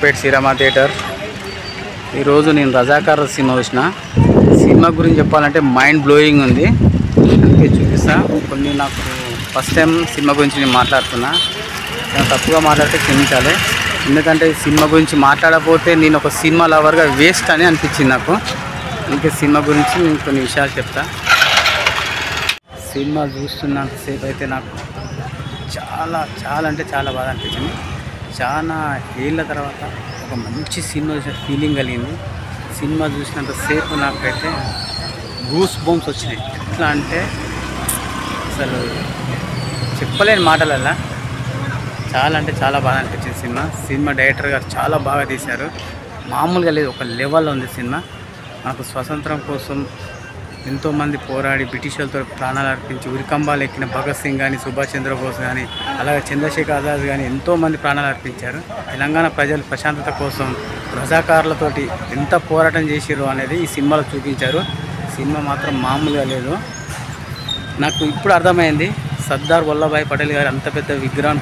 పేట్ Srirama theatre. ఈరోజు నేను Razakar cinema చూసిన. సినిమా గురించి చెప్పాలంటే మైండ్ బ్లోయింగ్ ఉంది, అందుకే చూపిస్తా. కొన్ని నాకు ఫస్ట్ టైం సినిమా గురించి నేను మాట్లాడుతున్నా, నేను తప్పుగా మాట్లాడితే క్షమించాలి. ఎందుకంటే ఈ సినిమా గురించి మాట్లాడకపోతే నేను ఒక సినిమా లవర్గా వేస్ట్ అని అనిపించింది నాకు. అందుకే సినిమా గురించి నేను కొన్ని విషయాలు చెప్తా. సినిమా చూస్తున్నంతసేపు అయితే నాకు చాలా చాలా అంటే చాలా బాగా అనిపించింది. చాలా ఏళ్ళ తర్వాత ఒక మంచి సినిమా చూసిన ఫీలింగ్ కలిగింది. సినిమా చూసినంతసేపు నాకైతే గూస్ బంప్స్ వచ్చినాయి. ఎట్లా అంటే అసలు చెప్పలేని మాటలల్లా చాలా అంటే చాలా బాగా అనిపించింది సినిమా డైరెక్టర్ గారు చాలా బాగా తీశారు. మామూలుగా లేదు, ఒక లెవెల్లో ఉంది సినిమా. మనకు స్వతంత్రం కోసం ఎంతోమంది పోరాడి బ్రిటిషర్లతో ప్రాణాలు అర్పించి ఉరికంబాలు ఎక్కిన భగత్ సింగ్ కానీ, సుభాష్ చంద్రబోస్ కానీ, అలాగే చంద్రశేఖర్ ఆజాద్ కానీ ఎంతోమంది ప్రాణాలు అర్పించారు. తెలంగాణ ప్రజలు ప్రశాంతత కోసం రజాకారులతోటి ఎంత పోరాటం చేసిర్రు అనేది ఈ సినిమాలో చూపించారు. సినిమా మాత్రం మామూలుగా లేదు. నాకు ఇప్పుడు అర్థమైంది సర్దార్ వల్లభాయ్ పటేల్ గారు అంత పెద్ద విగ్రహం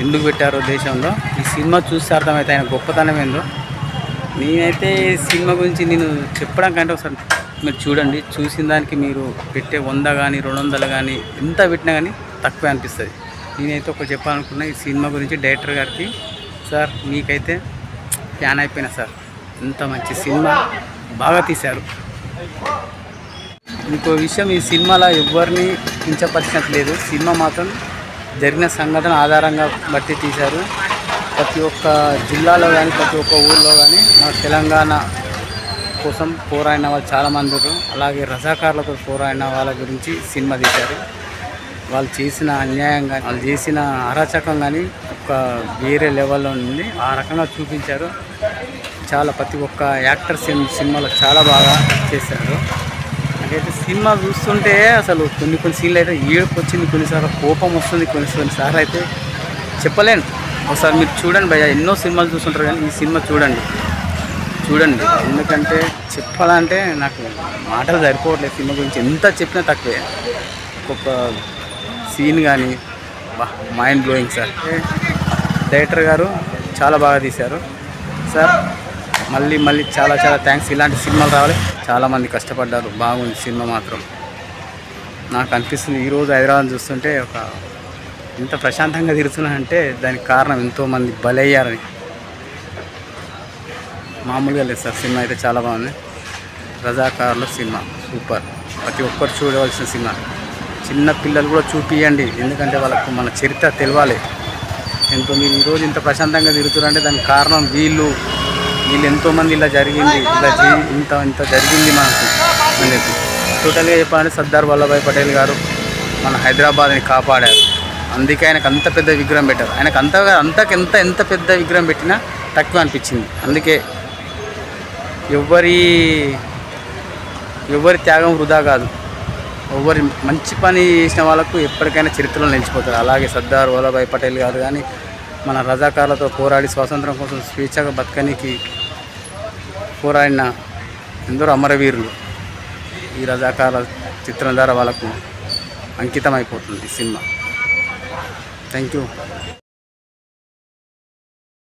ఎందుకు పెట్టారో దేశంలో. ఈ సినిమా చూస్తే అర్థమైతే ఆయన గొప్పతనం ఏందో. నేనైతే సినిమా గురించి నేను చెప్పడం కంటే ఒకసారి మీరు చూడండి. చూసిన దానికి మీరు పెట్టే 100 కానీ 200 కానీ ఎంత పెట్టినా కానీ తక్కువే అనిపిస్తుంది. నేనైతే ఒకటి చెప్పాలనుకున్నా ఈ సినిమా గురించి డైరెక్టర్ గారికి. సార్ మీకైతే ఫ్యాన్ అయిపోయినా సార్, ఎంత మంచి సినిమా బాగా తీశారు. ఇంకో విషయం, ఈ సినిమాలో ఎవరిని కించపరిచినట్టు లేదు. సినిమా మాత్రం జరిగిన సంఘటన ఆధారంగా బట్టి తీశారు. ప్రతి ఒక్క జిల్లాలో కానీ ప్రతి ఒక్క ఊళ్ళో కానీ మన తెలంగాణ కోసం పోరాడిన వాళ్ళు చాలామంది ఉన్నారు. అలాగే రజాకారులతో పోరాడిన వాళ్ళ గురించి సినిమా తీశారు. వాళ్ళు చేసిన అన్యాయం కానీ వాళ్ళు చేసిన అరాచకం కానీ ఒక వేరే లెవెల్లో ఉంది. ఆ రకంగా చూపించారు. చాలా ప్రతి ఒక్క యాక్టర్ సినిమాలో చాలా బాగా చేశారు. నాకైతే సినిమా చూస్తుంటే అసలు కొన్ని సీన్లు అయితే ఏడుపు వచ్చింది, కొన్నిసార్లు కోపం వస్తుంది, కొన్నిసార్లు అయితే చెప్పలేను. ఒకసారి మీరు చూడండి భయ్యా, ఎన్నో సినిమాలు చూస్తుంటారు కానీ ఈ సినిమా చూడండి. ఎందుకంటే చెప్పాలంటే నాకు మాటలు సరిపోవట్లేదు. సినిమా గురించి ఎంత చెప్పినా తక్కువే. ఒక్కొక్క సీన్ కానీ మైండ్ బ్లోయింగ్ సార్. డైరెక్టర్ గారు చాలా బాగా తీశారు సార్. మళ్ళీ చాలా చాలా థ్యాంక్స్. ఇలాంటి సినిమాలు రావాలి. చాలామంది కష్టపడ్డారు. బాగుంది సినిమా మాత్రం. నాకు అనిపిస్తుంది ఈరోజు హైదరాబాద్ చూస్తుంటే ఒక ఇంత ప్రశాంతంగా తిరుగుతున్నానంటే దానికి కారణం ఎంతోమంది బలయ్యారని. మామూలుగా లేదు సార్. సినిమా అయితే చాలా బాగుంది. రజాకారుల సినిమా సూపర్. ప్రతి ఒక్కరు చూడవలసిన సినిమా. చిన్న పిల్లలు కూడా చూపియండి, ఎందుకంటే వాళ్ళకు మన చరిత్ర తెలవాలి. మీరు ఈరోజు ఇంత ప్రశాంతంగా తిరుగుతున్నారంటే దానికి కారణం వీళ్ళు ఎంతోమంది ఇలా జరిగింది, ఇంత జరిగింది మనకు అనేది. టోటల్గా చెప్పాలంటే సర్దార్ వల్లభాయ్ పటేల్ గారు మన హైదరాబాద్ని కాపాడారు. అందుకే ఆయనకు అంత పెద్ద విగ్రహం పెట్టారు. ఆయనకు ఎంత పెద్ద విగ్రహం పెట్టినా తక్కువ అనిపించింది. అందుకే ఎవరి త్యాగం వృధా కాదు. ఎవరి మంచి పని చేసిన వాళ్ళకు ఎప్పటికైనా చరిత్రలో నిలిచిపోతారు. అలాగే సర్దార్ వల్లభాయ్ పటేల్ గారు కానీ మన రజాకారులతో పోరాడి స్వాతంత్రం కోసం స్వేచ్ఛగా బతకనికి పోరాడిన ఎందరో అమరవీరులు ఈ రజాకారుల చిత్రం ద్వారా వాళ్ళకు అంకితం అయిపోతుంది ఈ సినిమా. Thank you.